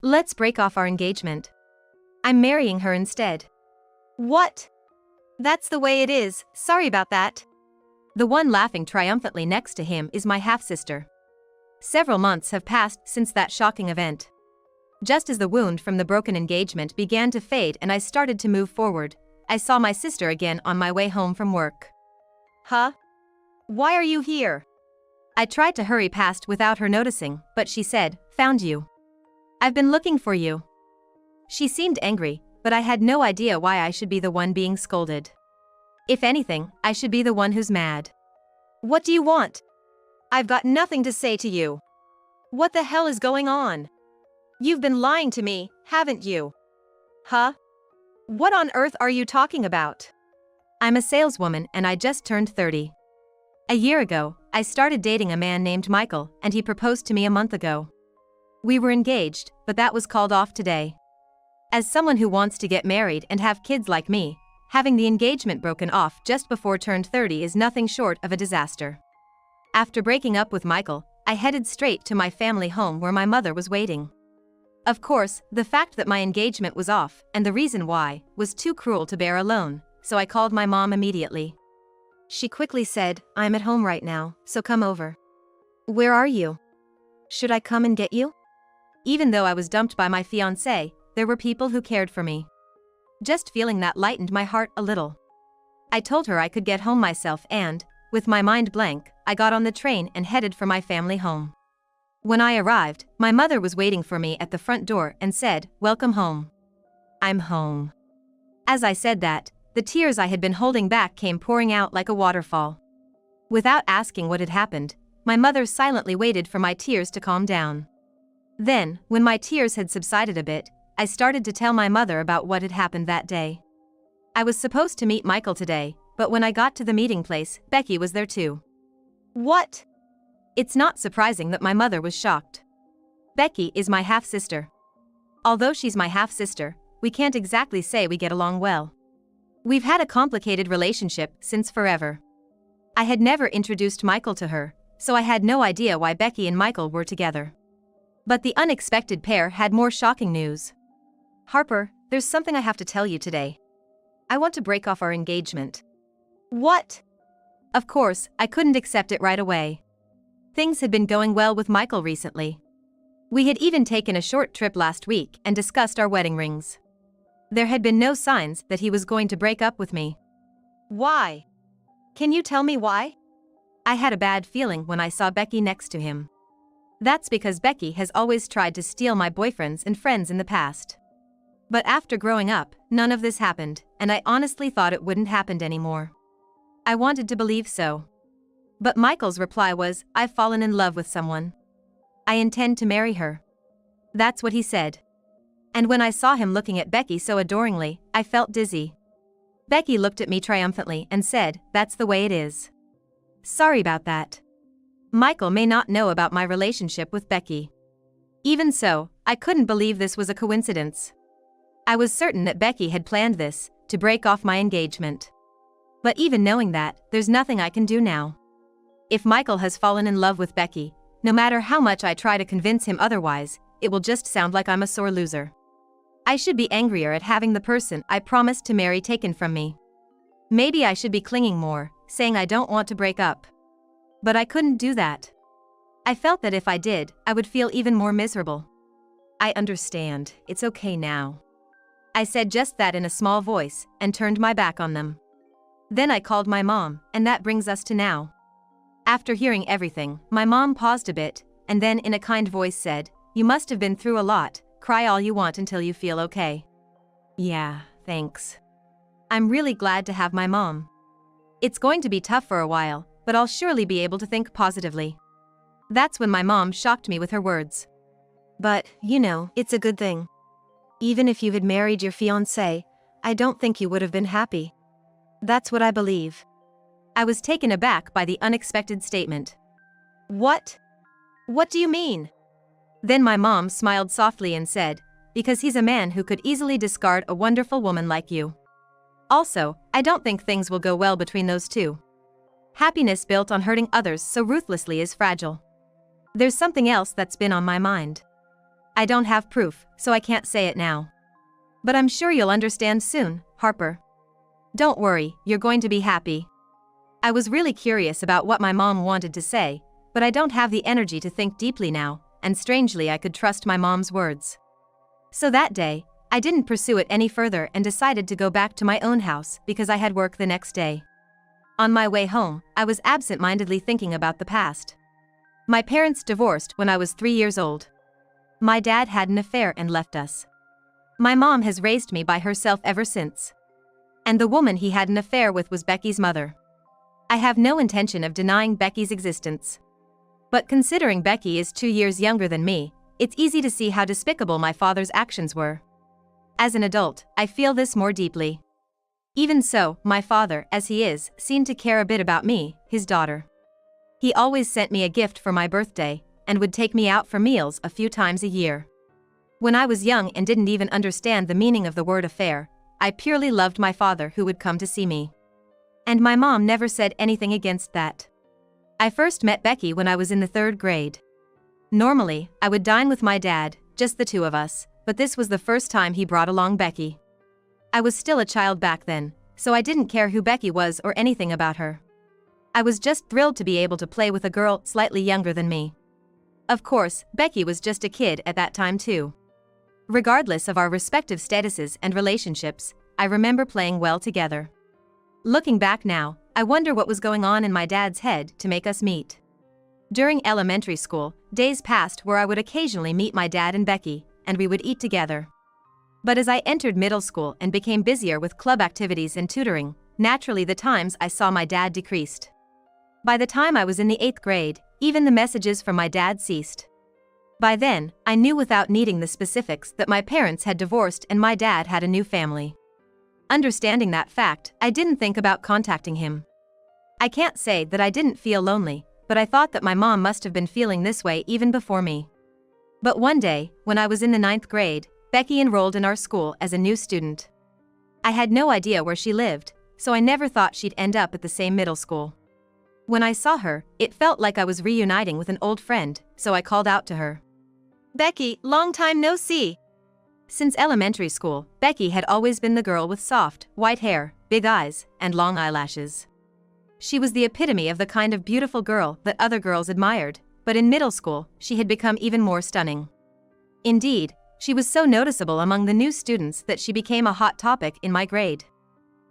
Let's break off our engagement. I'm marrying her instead. What? That's the way it is, sorry about that. The one laughing triumphantly next to him is my half-sister. Several months have passed since that shocking event. Just as the wound from the broken engagement began to fade and I started to move forward, I saw my sister again on my way home from work. Huh? Why are you here? I tried to hurry past without her noticing, but she said, "Found you. I've been looking for you." She seemed angry, but I had no idea why I should be the one being scolded. If anything, I should be the one who's mad. What do you want? I've got nothing to say to you. What the hell is going on? You've been lying to me, haven't you? Huh? What on earth are you talking about? I'm a saleswoman and I just turned 30. A year ago, I started dating a man named Michael and he proposed to me a month ago. We were engaged, but that was called off today. As someone who wants to get married and have kids like me, having the engagement broken off just before turned 30 is nothing short of a disaster. After breaking up with Michael, I headed straight to my family home where my mother was waiting. Of course, the fact that my engagement was off, and the reason why, was too cruel to bear alone, so I called my mom immediately. She quickly said, "I'm at home right now, so come over." "Where are you? Should I come and get you?" Even though I was dumped by my fiancé, there were people who cared for me. Just feeling that lightened my heart a little. I told her I could get home myself and, with my mind blank, I got on the train and headed for my family home. When I arrived, my mother was waiting for me at the front door and said, "Welcome home." I'm home. As I said that, the tears I had been holding back came pouring out like a waterfall. Without asking what had happened, my mother silently waited for my tears to calm down. Then, when my tears had subsided a bit, I started to tell my mother about what had happened that day. I was supposed to meet Michael today, but when I got to the meeting place, Becky was there too. What? It's not surprising that my mother was shocked. Becky is my half-sister. Although she's my half-sister, we can't exactly say we get along well. We've had a complicated relationship since forever. I had never introduced Michael to her, so I had no idea why Becky and Michael were together. But the unexpected pair had more shocking news. "Harper, there's something I have to tell you today. I want to break off our engagement." What? Of course, I couldn't accept it right away. Things had been going well with Michael recently. We had even taken a short trip last week and discussed our wedding rings. There had been no signs that he was going to break up with me. Why? Can you tell me why? I had a bad feeling when I saw Becky next to him. That's because Becky has always tried to steal my boyfriends and friends in the past. But after growing up, none of this happened, and I honestly thought it wouldn't happen anymore. I wanted to believe so. But Michael's reply was, "I've fallen in love with someone. I intend to marry her." That's what he said. And when I saw him looking at Becky so adoringly, I felt dizzy. Becky looked at me triumphantly and said, "That's the way it is." Sorry about that. Michael may not know about my relationship with Becky. Even so, I couldn't believe this was a coincidence. I was certain that Becky had planned this, to break off my engagement. But even knowing that, there's nothing I can do now. If Michael has fallen in love with Becky, no matter how much I try to convince him otherwise, it will just sound like I'm a sore loser. I should be angrier at having the person I promised to marry taken from me. Maybe I should be clinging more, saying I don't want to break up. But I couldn't do that. I felt that if I did, I would feel even more miserable. "I understand, it's okay now." I said just that in a small voice, and turned my back on them. Then I called my mom, and that brings us to now. After hearing everything, my mom paused a bit, and then in a kind voice said, "You must have been through a lot, cry all you want until you feel okay." Yeah, thanks. I'm really glad to have my mom. It's going to be tough for a while, but I'll surely be able to think positively. That's when my mom shocked me with her words. "But, you know, it's a good thing. Even if you had married your fiancé, I don't think you would have been happy." That's what I believe. I was taken aback by the unexpected statement. What? What do you mean? Then my mom smiled softly and said, "Because he's a man who could easily discard a wonderful woman like you. Also, I don't think things will go well between those two. Happiness built on hurting others so ruthlessly is fragile. There's something else that's been on my mind. I don't have proof, so I can't say it now. But I'm sure you'll understand soon, Harper. Don't worry, you're going to be happy. I was really curious about what my mom wanted to say, but I don't have the energy to think deeply now, and strangely I could trust my mom's words. So that day, I didn't pursue it any further and decided to go back to my own house because I had work the next day. On my way home, I was absent-mindedly thinking about the past. My parents divorced when I was 3 years old. My dad had an affair and left us. My mom has raised me by herself ever since. And the woman he had an affair with was Becky's mother. I have no intention of denying Becky's existence. But considering Becky is 2 years younger than me, it's easy to see how despicable my father's actions were. As an adult, I feel this more deeply. Even so, my father, as he is, seemed to care a bit about me, his daughter. He always sent me a gift for my birthday, and would take me out for meals a few times a year. When I was young and didn't even understand the meaning of the word affair, I purely loved my father who would come to see me. And my mom never said anything against that. I first met Becky when I was in the 3rd grade. Normally, I would dine with my dad, just the two of us, but this was the first time he brought along Becky. I was still a child back then, so I didn't care who Becky was or anything about her. I was just thrilled to be able to play with a girl slightly younger than me. Of course, Becky was just a kid at that time too. Regardless of our respective statuses and relationships, I remember playing well together. Looking back now, I wonder what was going on in my dad's head to make us meet. During elementary school, days passed where I would occasionally meet my dad and Becky, and we would eat together. But as I entered middle school and became busier with club activities and tutoring, naturally the times I saw my dad decreased. By the time I was in the 8th grade, even the messages from my dad ceased. By then, I knew without needing the specifics that my parents had divorced and my dad had a new family. Understanding that fact, I didn't think about contacting him. I can't say that I didn't feel lonely, but I thought that my mom must have been feeling this way even before me. But one day, when I was in the 9th grade, Becky enrolled in our school as a new student. I had no idea where she lived, so I never thought she'd end up at the same middle school. When I saw her, it felt like I was reuniting with an old friend, so I called out to her. Becky, long time no see. Since elementary school, Becky had always been the girl with soft, white hair, big eyes, and long eyelashes. She was the epitome of the kind of beautiful girl that other girls admired, but in middle school, she had become even more stunning. Indeed, she was so noticeable among the new students that she became a hot topic in my grade.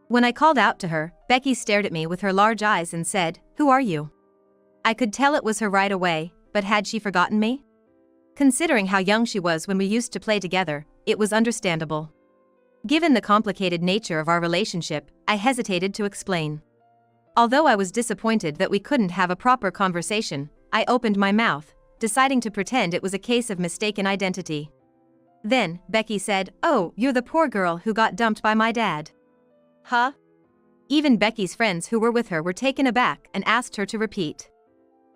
When I called out to her, Becky stared at me with her large eyes and said, "Who are you?" I could tell it was her right away, but had she forgotten me? Considering how young she was when we used to play together, it was understandable. Given the complicated nature of our relationship, I hesitated to explain. Although I was disappointed that we couldn't have a proper conversation, I opened my mouth, deciding to pretend it was a case of mistaken identity. Then, Becky said, "Oh, you're the poor girl who got dumped by my dad." Huh? Even Becky's friends who were with her were taken aback and asked her to repeat.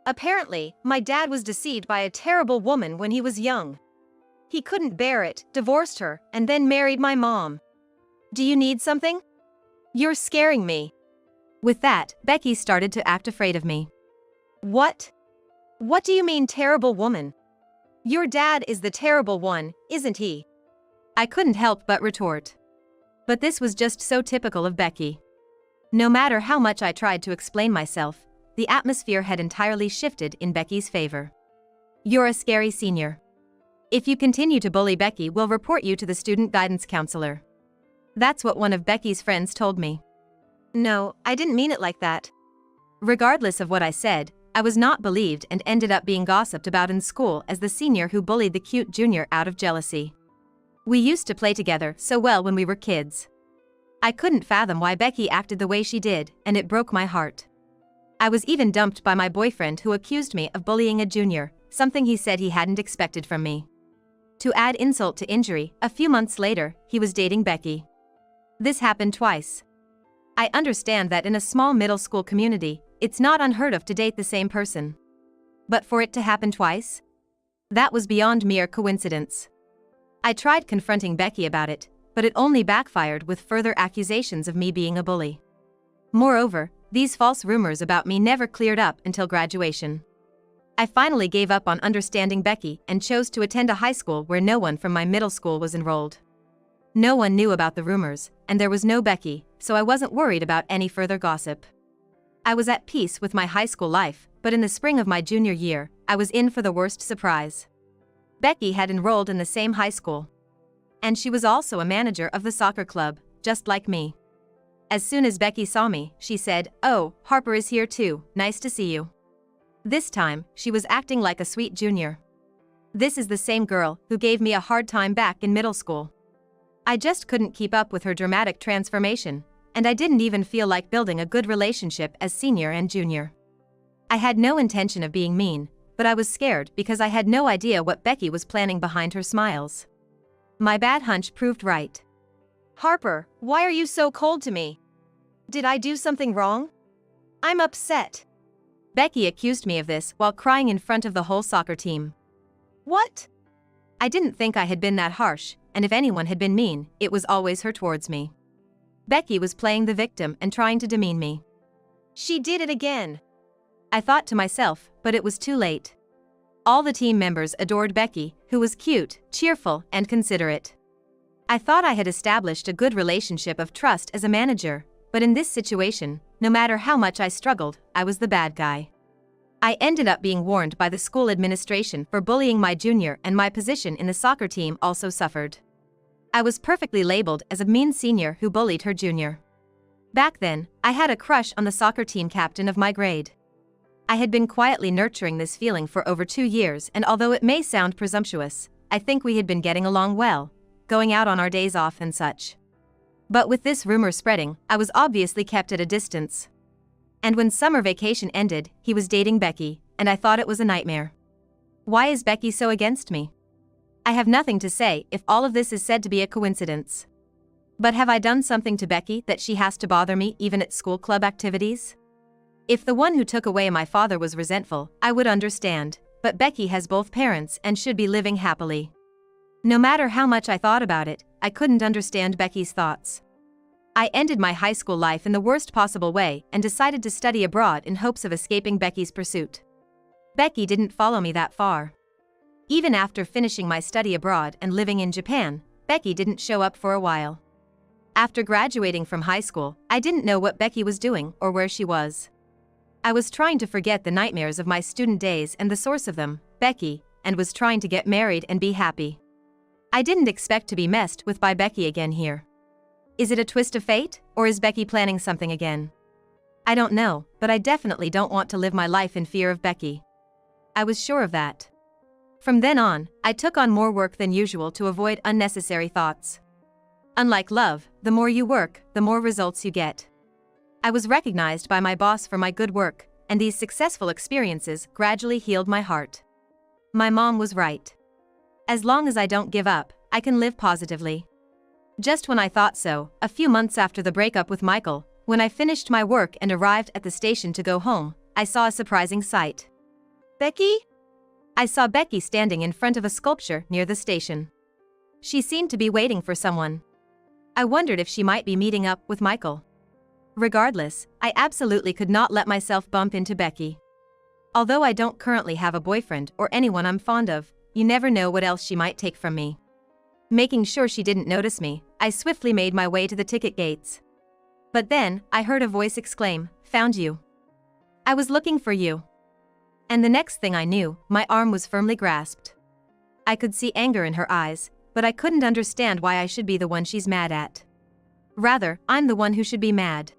Apparently, my dad was deceived by a terrible woman when he was young. He couldn't bear it, divorced her, and then married my mom. Do you need something? You're scaring me. With that, Becky started to act afraid of me. What? What do you mean terrible woman? Your dad is the terrible one, isn't he? I couldn't help but retort. But this was just so typical of Becky. No matter how much I tried to explain myself, the atmosphere had entirely shifted in Becky's favor. "You're a scary senior. If you continue to bully Becky, we'll report you to the student guidance counselor." That's what one of Becky's friends told me. No, I didn't mean it like that. Regardless of what I said, I was not believed and ended up being gossiped about in school as the senior who bullied the cute junior out of jealousy. We used to play together so well when we were kids. I couldn't fathom why Becky acted the way she did, and it broke my heart. I was even dumped by my boyfriend who accused me of bullying a junior, something he said he hadn't expected from me. To add insult to injury, a few months later, he was dating Becky. This happened twice. I understand that in a small middle school community, it's not unheard of to date the same person. But for it to happen twice? That was beyond mere coincidence. I tried confronting Becky about it, but it only backfired with further accusations of me being a bully. Moreover, these false rumors about me never cleared up until graduation. I finally gave up on understanding Becky and chose to attend a high school where no one from my middle school was enrolled. No one knew about the rumors, and there was no Becky, so I wasn't worried about any further gossip. I was at peace with my high school life, but in the spring of my junior year, I was in for the worst surprise. Becky had enrolled in the same high school. And she was also a manager of the soccer club, just like me. As soon as Becky saw me, she said, "Oh, Harper is here too, nice to see you." This time, she was acting like a sweet junior. This is the same girl who gave me a hard time back in middle school. I just couldn't keep up with her dramatic transformation, and I didn't even feel like building a good relationship as senior and junior. I had no intention of being mean, but I was scared because I had no idea what Becky was planning behind her smiles. My bad hunch proved right. Harper, why are you so cold to me? Did I do something wrong? I'm upset. Becky accused me of this while crying in front of the whole soccer team. What? I didn't think I had been that harsh, and if anyone had been mean, it was always her towards me. Becky was playing the victim and trying to demean me. She did it again. I thought to myself, but it was too late. All the team members adored Becky, who was cute, cheerful, and considerate. I thought I had established a good relationship of trust as a manager, but in this situation, no matter how much I struggled, I was the bad guy. I ended up being warned by the school administration for bullying my junior, and my position in the soccer team also suffered. I was perfectly labeled as a mean senior who bullied her junior. Back then, I had a crush on the soccer team captain of my grade. I had been quietly nurturing this feeling for over 2 years, and although it may sound presumptuous, I think we had been getting along well, going out on our days off and such. But with this rumor spreading, I was obviously kept at a distance. And when summer vacation ended, he was dating Becky, and I thought it was a nightmare. Why is Becky so against me? I have nothing to say if all of this is said to be a coincidence. But have I done something to Becky that she has to bother me even at school club activities? If the one who took away my father was resentful, I would understand, but Becky has both parents and should be living happily. No matter how much I thought about it, I couldn't understand Becky's thoughts. I ended my high school life in the worst possible way and decided to study abroad in hopes of escaping Becky's pursuit. Becky didn't follow me that far. Even after finishing my study abroad and living in Japan, Becky didn't show up for a while. After graduating from high school, I didn't know what Becky was doing or where she was. I was trying to forget the nightmares of my student days and the source of them, Becky, and was trying to get married and be happy. I didn't expect to be messed with by Becky again here. Is it a twist of fate, or is Becky planning something again? I don't know, but I definitely don't want to live my life in fear of Becky. I was sure of that. From then on, I took on more work than usual to avoid unnecessary thoughts. Unlike love, the more you work, the more results you get. I was recognized by my boss for my good work, and these successful experiences gradually healed my heart. My mom was right. As long as I don't give up, I can live positively. Just when I thought so, a few months after the breakup with Michael, when I finished my work and arrived at the station to go home, I saw a surprising sight. Becky? I saw Becky standing in front of a sculpture near the station. She seemed to be waiting for someone. I wondered if she might be meeting up with Michael. Regardless, I absolutely could not let myself bump into Becky. Although I don't currently have a boyfriend or anyone I'm fond of, you never know what else she might take from me. Making sure she didn't notice me, I swiftly made my way to the ticket gates. But then, I heard a voice exclaim, "Found you. I was looking for you." And the next thing I knew, my arm was firmly grasped. I could see anger in her eyes, but I couldn't understand why I should be the one she's mad at. Rather, I'm the one who should be mad.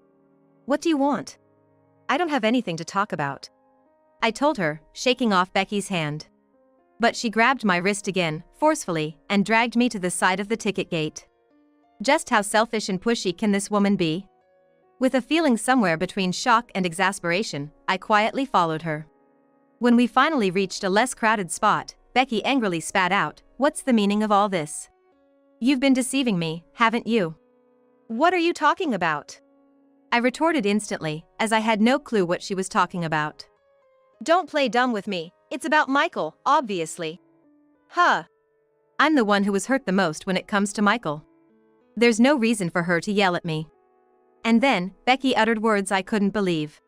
What do you want? I don't have anything to talk about. I told her, shaking off Becky's hand. But she grabbed my wrist again, forcefully, and dragged me to the side of the ticket gate. Just how selfish and pushy can this woman be? With a feeling somewhere between shock and exasperation, I quietly followed her. When we finally reached a less crowded spot, Becky angrily spat out, "What's the meaning of all this? You've been deceiving me, haven't you?" What are you talking about? I retorted instantly, as I had no clue what she was talking about. Don't play dumb with me, it's about Michael, obviously. Huh. I'm the one who was hurt the most when it comes to Michael. There's no reason for her to yell at me. And then, Becky uttered words I couldn't believe.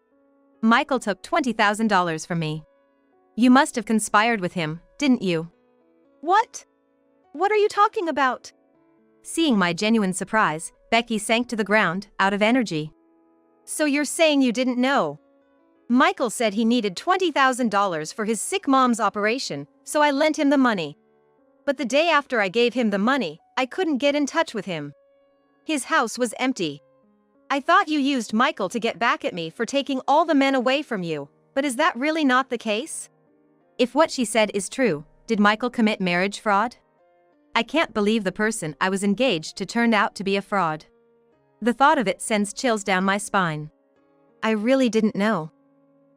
Michael took $20,000 from me. You must have conspired with him, didn't you? What? What are you talking about? Seeing my genuine surprise, Becky sank to the ground, out of energy. So you're saying you didn't know? Michael said he needed $20,000 for his sick mom's operation, so I lent him the money. But the day after I gave him the money, I couldn't get in touch with him. His house was empty. I thought you used Michael to get back at me for taking all the men away from you, but is that really not the case? If what she said is true, did Michael commit marriage fraud? I can't believe the person I was engaged to turned out to be a fraud. The thought of it sends chills down my spine. I really didn't know.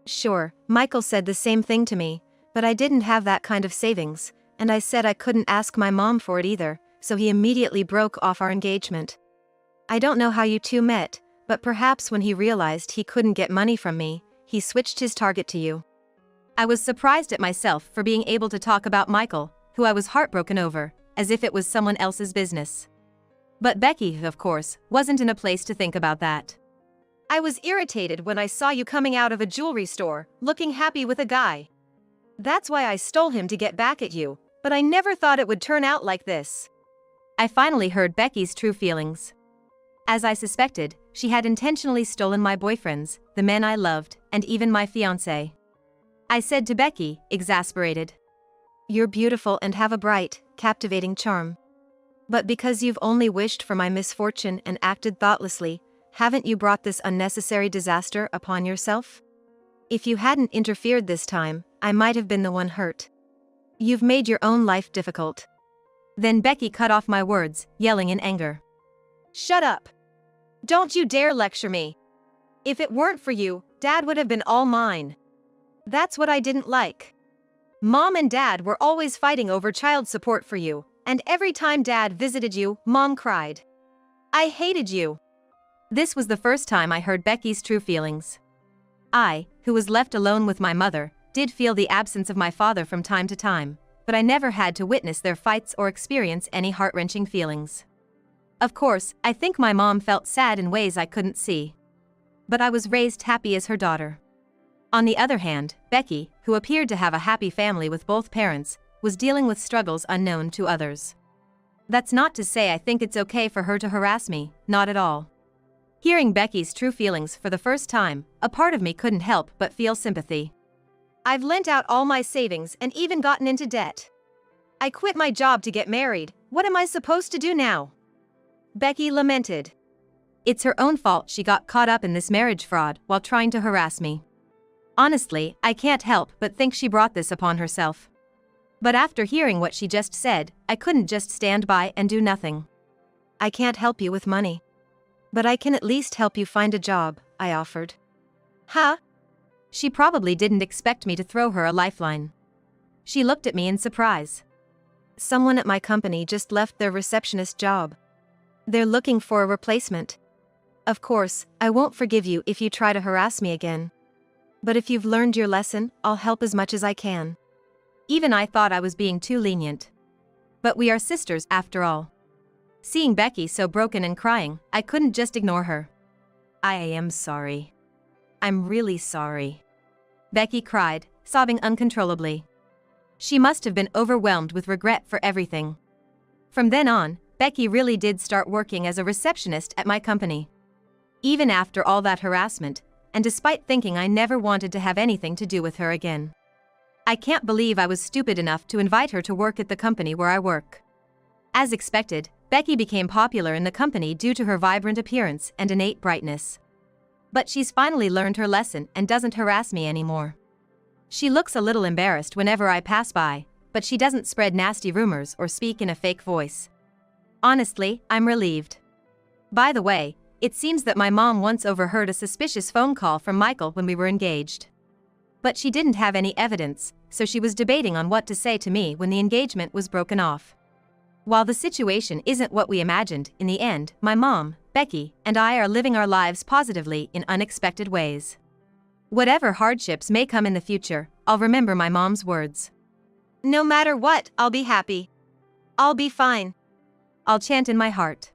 Sure, Michael said the same thing to me, but I didn't have that kind of savings, and I said I couldn't ask my mom for it either, so he immediately broke off our engagement. I don't know how you two met, but perhaps when he realized he couldn't get money from me, he switched his target to you. I was surprised at myself for being able to talk about Michael, who I was heartbroken over, as if it was someone else's business. But Becky, of course, wasn't in a place to think about that. I was irritated when I saw you coming out of a jewelry store, looking happy with a guy. That's why I stole him to get back at you, but I never thought it would turn out like this. I finally heard Becky's true feelings. As I suspected, she had intentionally stolen my boyfriends, the men I loved, and even my fiancé. I said to Becky, exasperated, "You're beautiful and have a bright, captivating charm. But because you've only wished for my misfortune and acted thoughtlessly, haven't you brought this unnecessary disaster upon yourself? If you hadn't interfered this time, I might have been the one hurt. You've made your own life difficult." Then Becky cut off my words, yelling in anger. "Shut up! Don't you dare lecture me! If it weren't for you, Dad would have been all mine. That's what I didn't like. Mom and Dad were always fighting over child support for you, and every time Dad visited you, Mom cried. I hated you." This was the first time I heard Becky's true feelings. I, who was left alone with my mother, did feel the absence of my father from time to time, but I never had to witness their fights or experience any heart-wrenching feelings. Of course, I think my mom felt sad in ways I couldn't see. But I was raised happy as her daughter. On the other hand, Becky, who appeared to have a happy family with both parents, was dealing with struggles unknown to others. That's not to say I think it's okay for her to harass me, not at all. Hearing Becky's true feelings for the first time, a part of me couldn't help but feel sympathy. I've lent out all my savings and even gotten into debt. I quit my job to get married. What am I supposed to do now? Becky lamented. It's her own fault she got caught up in this marriage fraud while trying to harass me. Honestly, I can't help but think she brought this upon herself. But after hearing what she just said, I couldn't just stand by and do nothing. I can't help you with money. But I can at least help you find a job, I offered. Huh? She probably didn't expect me to throw her a lifeline. She looked at me in surprise. Someone at my company just left their receptionist job. They're looking for a replacement. Of course, I won't forgive you if you try to harass me again. But if you've learned your lesson, I'll help as much as I can. Even I thought I was being too lenient. But we are sisters, after all. Seeing Becky so broken and crying, I couldn't just ignore her. I am sorry. I'm really sorry. Becky cried, sobbing uncontrollably. She must have been overwhelmed with regret for everything. From then on, Becky really did start working as a receptionist at my company. Even after all that harassment, and despite thinking I never wanted to have anything to do with her again. I can't believe I was stupid enough to invite her to work at the company where I work. As expected, Becky became popular in the company due to her vibrant appearance and innate brightness. But she's finally learned her lesson and doesn't harass me anymore. She looks a little embarrassed whenever I pass by, but she doesn't spread nasty rumors or speak in a fake voice. Honestly, I'm relieved. By the way, it seems that my mom once overheard a suspicious phone call from Michael when we were engaged. But she didn't have any evidence, so she was debating on what to say to me when the engagement was broken off. While the situation isn't what we imagined, in the end, my mom, Becky, and I are living our lives positively in unexpected ways. Whatever hardships may come in the future, I'll remember my mom's words. No matter what, I'll be happy. I'll be fine. I'll chant in my heart.